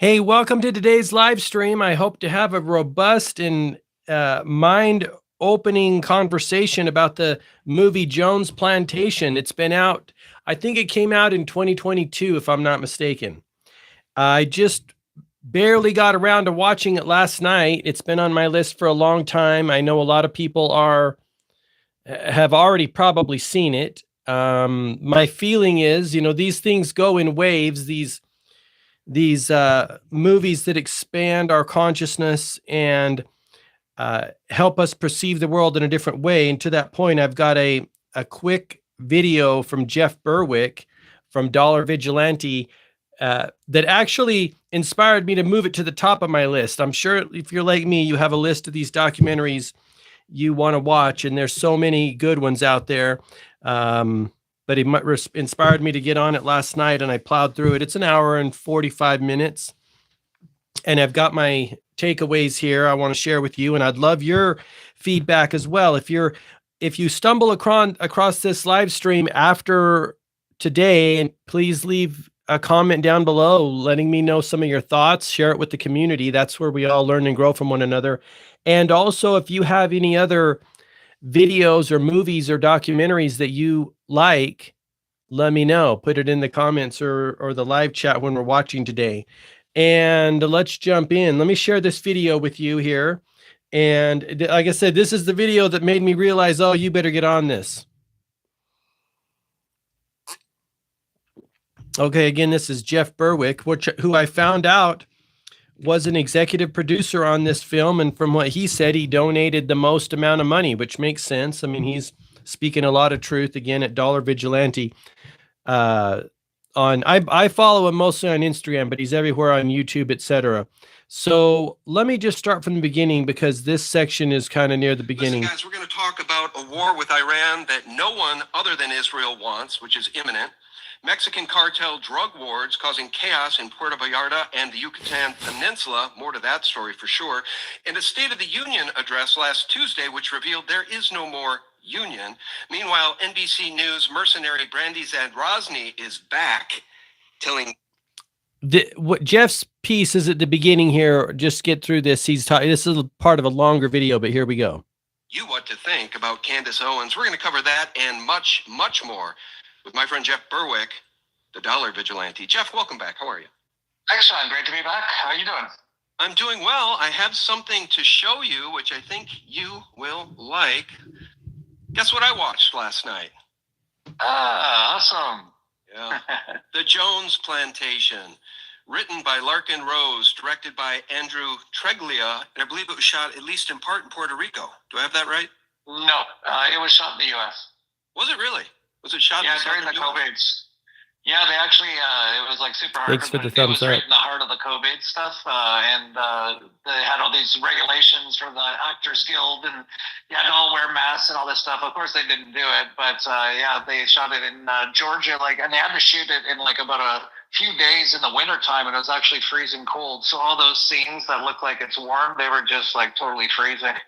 Hey, welcome to today's live stream. I hope to have a robust and mind-opening conversation about the movie Jones Plantation. It's been out, I think it came out in 2022, if I'm not mistaken. I just barely got around to watching it last night. It's been on my list for a long time. I know a lot of people have already probably seen it. My feeling is, these things go in waves. These movies that expand our consciousness and help us perceive the world in a different way. And to that point, I've got a quick video from Jeff Berwick from Dollar Vigilante that actually inspired me to move it to the top of my list. I'm sure if you're like me, you have a list of these documentaries you want to watch, and there's so many good ones out there. But he inspired me to get on it last night, and I plowed through it. It's an hour and 45 minutes, and I've got my takeaways here I want to share with you, and I'd love your feedback as well. If you stumble across this live stream after today, and please leave a comment down below letting me know some of your thoughts. Share it with the community. That's where we all learn and grow from one another. And also, if you have any other videos or movies or documentaries that you like, let me know. Put it in the comments or the live chat when we're watching today. And let's jump in. Let me share this video with you here. And like I said, this is the video that made me realize, oh, you better get on this. Okay, again, this is Jeff Berwick, who I found out was an executive producer on this film. And from what he said, he donated the most amount of money, which makes sense. I mean, he's speaking a lot of truth again at Dollar Vigilante. I follow him mostly on Instagram, but he's everywhere on YouTube, etc. So let me just start from the beginning, because this section is kind of near the beginning. Listen, guys, we're going to talk about a war with Iran that no one other than Israel wants, which is imminent. Mexican cartel drug wars causing chaos in Puerto Vallarta and the Yucatan Peninsula. More to that story for sure. And a State of the Union address last Tuesday, which revealed there is no more union. Meanwhile, NBC News mercenary Brandy Zadrozny is back, telling what Jeff's piece is at the beginning here. Just get through this. This is part of a longer video, but here we go. You what to think about Candace Owens. We're going to cover that and much, much more with my friend Jeff Berwick, the Dollar Vigilante. Jeff, welcome back. How are you? Excellent. Great to be back. How are you doing? I'm doing well. I have something to show you, which I think you will like. Guess what I watched last night? Ah, awesome. Yeah. The Jones Plantation, written by Larken Rose, directed by Andrew Treglia, and I believe it was shot at least in part in Puerto Rico. Do I have that right? No, it was shot in the U.S. Was it really? Was it shot during the COVID? Yeah, they actually, it was like super hard. Thanks for the thumbs up. Right in the heart of the COVID stuff, and they had all these regulations from the Actors Guild, and you had to all wear masks and all this stuff. Of course, they didn't do it, but yeah, they shot it in Georgia, and they had to shoot it in about a few days in the wintertime, and it was actually freezing cold. So all those scenes that look like it's warm, they were just totally freezing.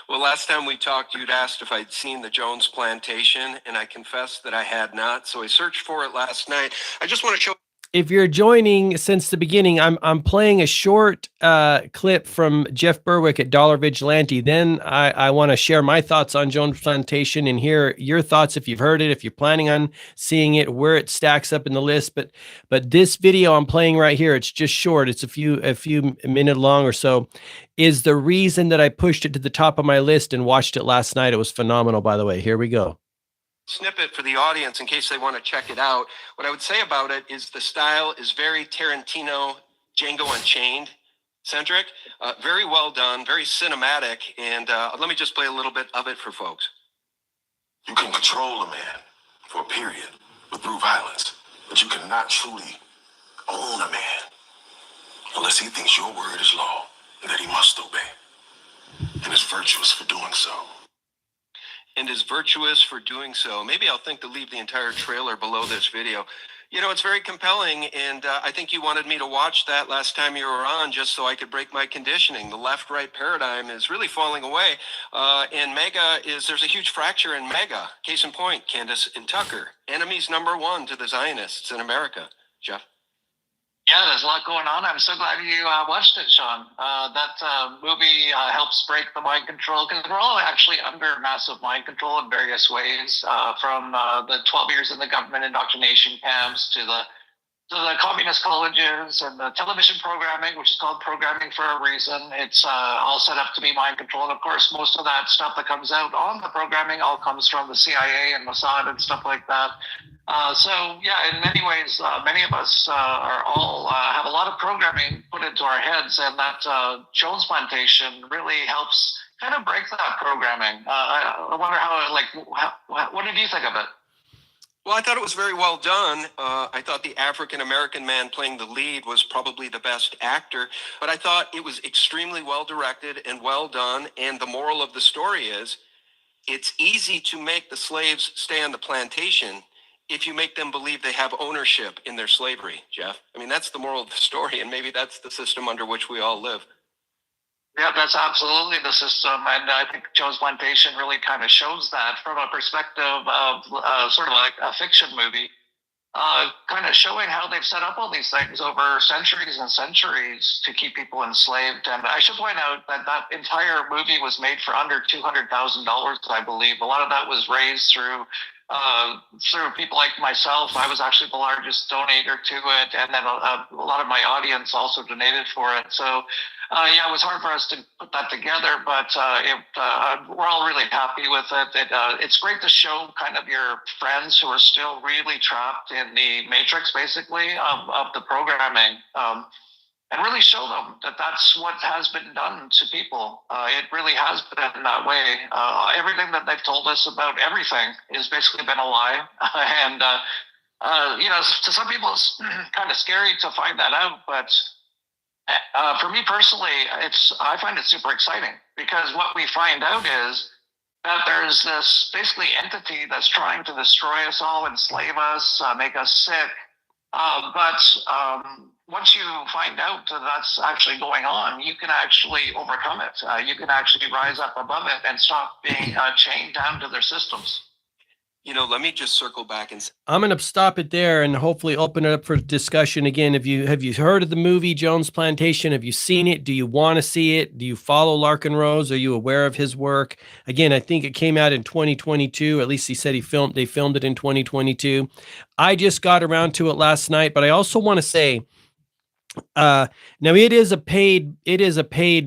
Well, last time we talked, you'd asked if I'd seen the Jones Plantation, and I confessed that I had not. So I searched for it last night. I just want to show. If you're joining since the beginning, I'm playing a short clip from Jeff Berwick at Dollar Vigilante. Then I want to share my thoughts on Jones Plantation and hear your thoughts if you've heard it, if you're planning on seeing it, where it stacks up in the list. But this video I'm playing right here, it's just short. It's a few minute long or so, is the reason that I pushed it to the top of my list and watched it last night. It was phenomenal, by the way. Here we go. Snippet for the audience in case they want to check it out. What I would say about it is the style is very Tarantino, Django Unchained centric, very well done, very cinematic. And let me just play a little bit of it for folks. You can control a man for a period with brute violence, but you cannot truly own a man unless he thinks your word is law and that he must obey, and is virtuous for doing so. And is virtuous for doing so. Maybe I'll think to leave the entire trailer below this video. You know, it's very compelling, and I think you wanted me to watch that last time you were on just so I could break my conditioning. The left-right paradigm is really falling away, and there's a huge fracture in MAGA. Case in point, Candace and Tucker, enemies number one to the Zionists in America. Jeff? Yeah, there's a lot going on. I'm so glad you watched it, Sean. That movie helps break the mind control, because we're all actually under massive mind control in various ways, from the 12 years in the government indoctrination camps to the communist colleges and the television programming, which is called programming for a reason. It's all set up to be mind control. And of course, most of that stuff that comes out on the programming all comes from the CIA and Mossad and stuff like that. So yeah, in many ways, many of us are all have a lot of programming put into our heads, and that Jones Plantation really helps kind of break that programming. I wonder what did you think of it? Well, I thought it was very well done. I thought the African American man playing the lead was probably the best actor, but I thought it was extremely well directed and well done. And the moral of the story is, it's easy to make the slaves stay on the plantation if you make them believe they have ownership in their slavery, Jeff. I mean, that's the moral of the story, and maybe that's the system under which we all live. Yeah, that's absolutely the system, and I think Jones Plantation really kind of shows that from a perspective of sort of like a fiction movie, kind of showing how they've set up all these things over centuries and centuries to keep people enslaved. And I should point out that that entire movie was made for under $200,000, I believe. A lot of that was raised through people like myself. I was actually the largest donator to it, and then a lot of my audience also donated for it. So yeah, it was hard for us to put that together, but we're all really happy with it. It's great to show kind of your friends who are still really trapped in the matrix, basically, of the programming, and really show them that that's what has been done to people. It really has been in that way. Everything that they've told us about everything has basically been a lie. And, to some people, it's kind of scary to find that out, but for me personally, I find it super exciting, because what we find out is that there's this basically entity that's trying to destroy us all, enslave us, make us sick. But once you find out that that's actually going on, you can actually overcome it. You can actually rise up above it and stop being chained down to their systems. Let me just circle back and I'm going to stop it there and hopefully open it up for discussion again. Have you heard of the movie Jones Plantation? Have you seen it? Do you want to see it? Do you follow Larken Rose? Are you aware of his work? Again, I think it came out in 2022. At least he said they filmed it in 2022. I just got around to it last night, but I also want to say, now it is a paid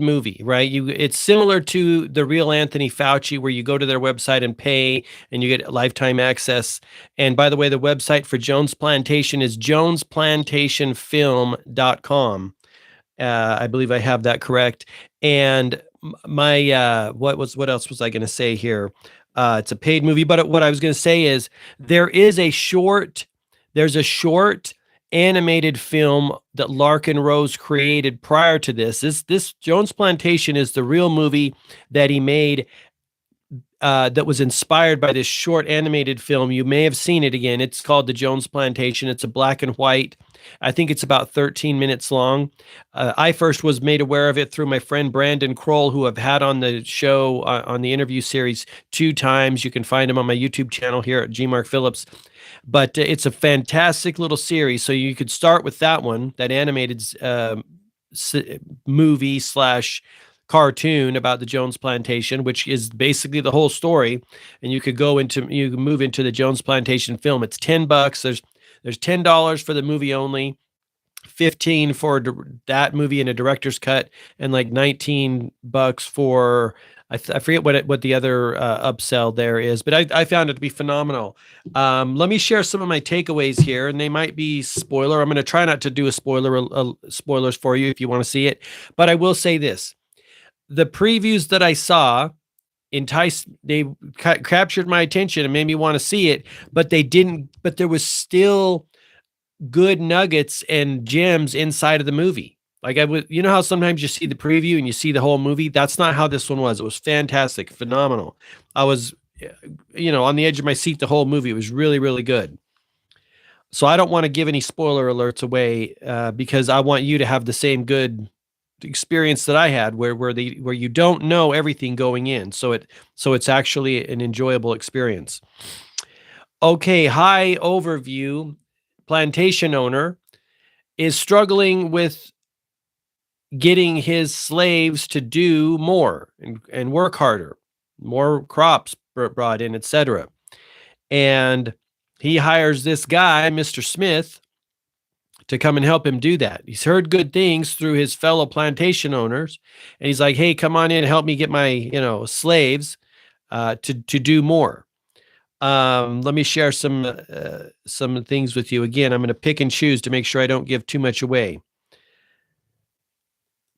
movie, right? It's similar to the real Anthony Fauci, where you go to their website and pay and you get lifetime access. And by the way, the website for Jones Plantation is jonesplantationfilm.com. I believe I have that correct. And my what else was I going to say here? It's a paid movie, but what I was going to say is there's a short animated film that Larken Rose created prior to this. This Jones Plantation is the real movie that he made, that was inspired by this short animated film. You may have seen it again. It's called The Jones Plantation. It's a black and white. I think it's about 13 minutes long. I first was made aware of it through my friend Brandon Kroll, who I've had on the show, on the interview series 2 times. You can find him on my YouTube channel here at G. Mark Phillips. But it's a fantastic little series. So you could start with that one, that animated movie / cartoon about the Jones Plantation, which is basically the whole story. And you can move into the Jones Plantation film. It's $10. There's $10 for the movie only, $15 for that movie in a director's cut, and like $19 for, I forget what the other upsell there is, but I found it to be phenomenal. Let me share some of my takeaways here, and they might be spoiler. I'm going to try not to do spoilers for you if you want to see it, but I will say this: the previews that I saw they captured my attention and made me want to see it, but they didn't. But there was still good nuggets and gems inside of the movie. Like how sometimes you see the preview and you see the whole movie. That's not how this one was. It was fantastic, phenomenal. I was, on the edge of my seat the whole movie. It was really, really good. So I don't want to give any spoiler alerts away, because I want you to have the same good experience that I had, where you don't know everything going in. So it's actually an enjoyable experience. Okay, high overview. Plantation owner. is struggling with getting his slaves to do more and work harder, more crops brought in, etc. And he hires this guy, Mr. Smith, to come and help him do that. He's heard good things through his fellow plantation owners, and he's like, "Hey, come on in and help me get my, slaves to do more." Let me share some things with you. Again, I'm going to pick and choose to make sure I don't give too much away.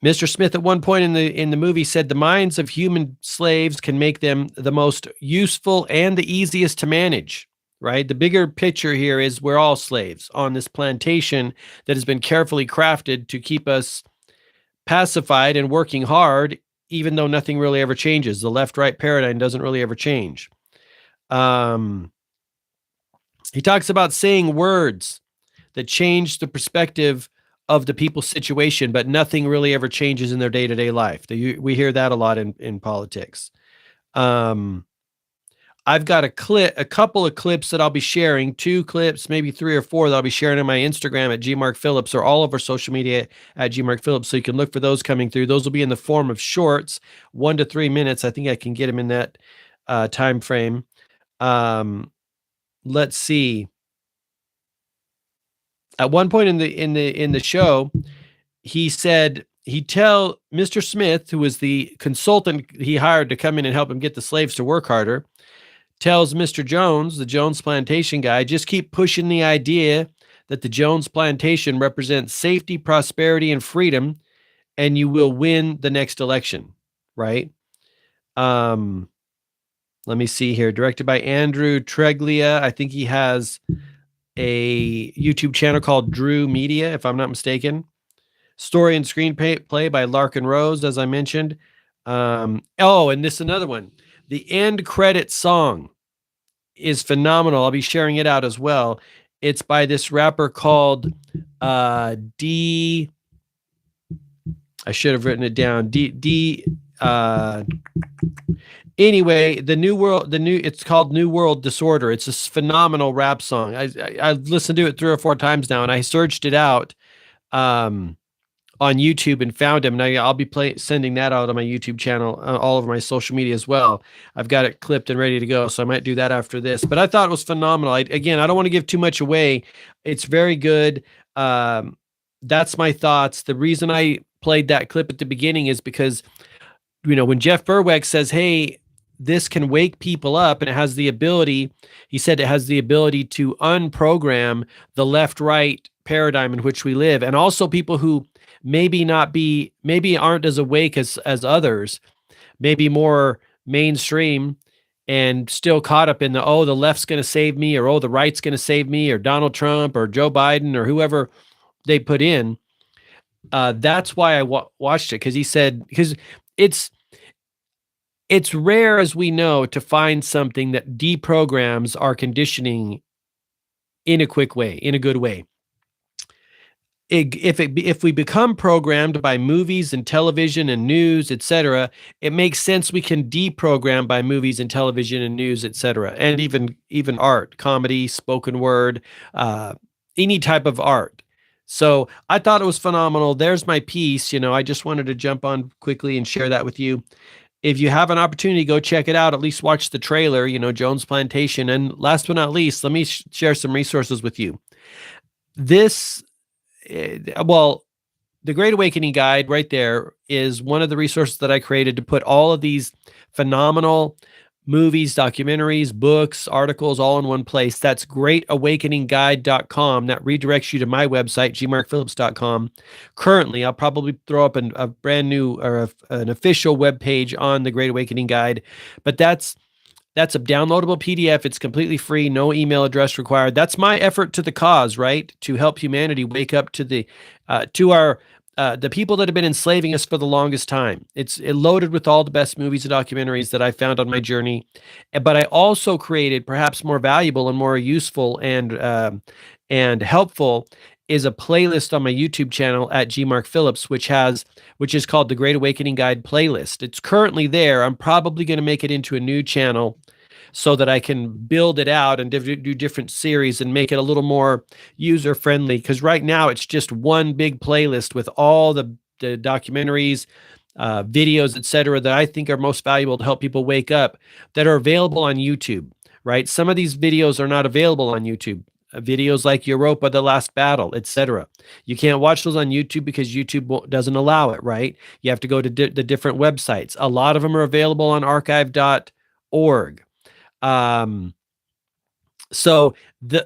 Mr. Smith at one point in the movie said the minds of human slaves can make them the most useful and the easiest to manage, right? The bigger picture here is we're all slaves on this plantation that has been carefully crafted to keep us pacified and working hard, even though nothing really ever changes. The left-right paradigm doesn't really ever change. He talks about saying words that change the perspective of the people's situation, but nothing really ever changes in their day-to-day life. We hear that a lot in politics. I've got a couple of clips that I'll be sharing, 2 clips, maybe 3 or 4 that I'll be sharing on my Instagram at gmarkphillips or all of our social media at gmarkphillips. So you can look for those coming through. Those will be in the form of shorts, 1 to 3 minutes. I think I can get them in that time frame. Let's see. At one point in the show, he said he'd tell Mr. Smith, who was the consultant he hired to come in and help him get the slaves to work harder, tells Mr. Jones, the Jones Plantation guy, just keep pushing the idea that the Jones Plantation represents safety, prosperity, and freedom, and you will win the next election, right? Let me see here. Directed by Andrew Treglia. I think he has a YouTube channel called Drew Media, if I'm not mistaken. Story and screenplay by Larken Rose, as I mentioned. And this is another one. The end credit song is phenomenal. I'll be sharing it out as well. It's by this rapper called D. I should have written it down. Anyway, it's called New World Disorder. It's a phenomenal rap song. I've listened to it 3 or 4 times now, and I searched it out on YouTube and found him. And I'll be sending that out on my YouTube channel, all over my social media as well. I've got it clipped and ready to go, so I might do that after this. But I thought it was phenomenal. I don't want to give too much away. It's very good. That's my thoughts. The reason I played that clip at the beginning is because, when Jeff Berwick says, hey, this can wake people up, and it has the ability, he said it has the ability to unprogram the left-right paradigm in which we live. And also people who maybe aren't as awake as others, maybe more mainstream and still caught up in the left's going to save me, or the right's going to save me, or Donald Trump or Joe Biden or whoever they put in. That's why I watched it, because he said, because it's rare, as we know, to find something that deprograms our conditioning in a quick way, in a good way. If we become programmed by movies and television and news, etc., it makes sense we can deprogram by movies and television and news, etc., and even art, comedy, spoken word, any type of art. So I thought it was phenomenal. There's my piece. I just wanted to jump on quickly and share that with you. If you have an opportunity, go check it out. At least watch the trailer, Jones Plantation. And last but not least, let me share some resources with you. The Great Awakening Guide right there is one of the resources that I created to put all of these phenomenal movies, documentaries, books, articles, all in one place. That's greatawakeningguide.com. That redirects you to my website, gmarkphillips.com. Currently, I'll probably throw up a brand new or an official web page on the Great Awakening Guide, but that's a downloadable PDF. It's completely free, no email address required. That's my effort to the cause, right? To help humanity wake up to the people that have been enslaving us for the longest time. It's loaded with all the best movies and documentaries that I found on my journey. But I also created, perhaps more valuable and more useful and helpful, is a playlist on my YouTube channel at gmarkphillips, which is called the Great Awakening Guide playlist. It's currently there. I'm probably going to make it into a new channel, so that I can build it out and do different series and make it a little more user friendly. Because right now it's just one big playlist with all the documentaries, videos, etc., that I think are most valuable to help people wake up, that are available on YouTube. Right? Some of these videos are not available on YouTube. Videos like Europa, The Last Battle, etc. You can't watch those on YouTube because YouTube doesn't allow it, right? You have to go to the different websites. A lot of them are available on archive.org. So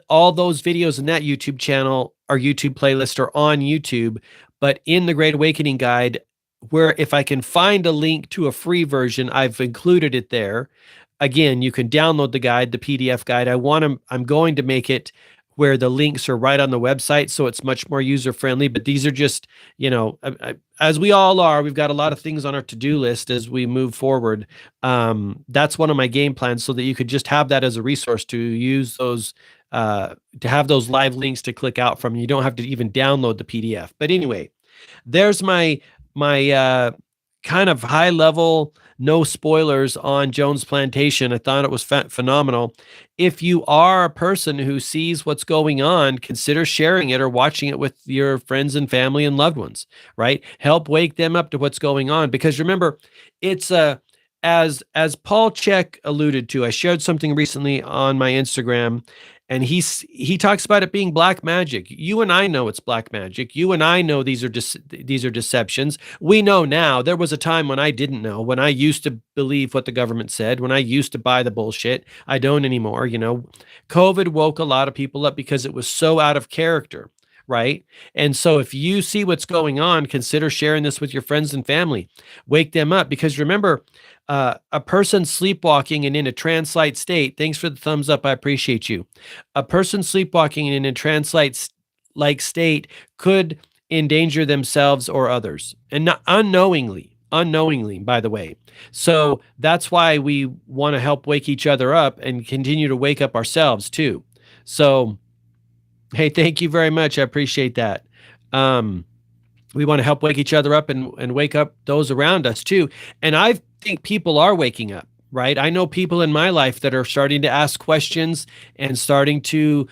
all those videos in that YouTube channel or YouTube playlist are on YouTube, but in the Great Awakening Guide, where if I can find a link to a free version, I've included it there. Again, you can download the guide, the PDF guide. I'm going to make it where the links are right on the website, so it's much more user friendly. But these are just, as we all are, we've got a lot of things on our to-do list as we move forward. That's one of my game plans, so that you could just have that as a resource to use those, to have those live links to click out from. You don't have to even download the PDF. But anyway, there's my kind of high level, no spoilers on Jones Plantation. I thought it was phenomenal. If you are a person who sees what's going on, consider sharing it or watching it with your friends and family and loved ones, right? Help wake them up to what's going on. Because remember, it's as Paul Chek alluded to, I shared something recently on my Instagram, and he talks about it being black magic. You and I know it's black magic. You and I know these are deceptions. We know now. There was a time when I didn't know, when I used to believe what the government said, when I used to buy the bullshit. I don't anymore. COVID woke a lot of people up because it was so out of character, right? And so if you see what's going on, consider sharing this with your friends and family. Wake them up, because remember, a person sleepwalking and in a trance-like state, thanks for the thumbs up, I appreciate you. A person sleepwalking and in a trance-like state could endanger themselves or others, and not unknowingly, by the way. So that's why we want to help wake each other up and continue to wake up ourselves too. So, hey, thank you very much. I appreciate that. We want to help wake each other up and wake up those around us too. And I think people are waking up, right? I know people in my life that are starting to ask questions and starting to,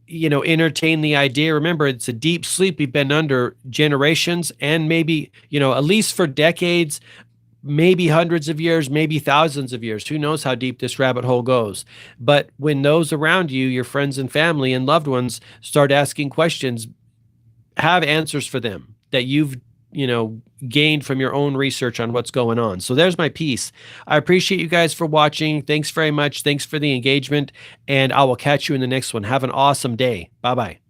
entertain the idea. Remember, it's a deep sleep we've been under generations, and maybe, at least for decades, maybe hundreds of years, maybe thousands of years. Who knows how deep this rabbit hole goes? But when those around you, your friends and family and loved ones, start asking questions, have answers for them that you've gained from your own research on what's going on. So there's my piece. I appreciate you guys for watching. Thanks very much. Thanks for the engagement, and I will catch you in the next one. Have an awesome day. Bye-bye.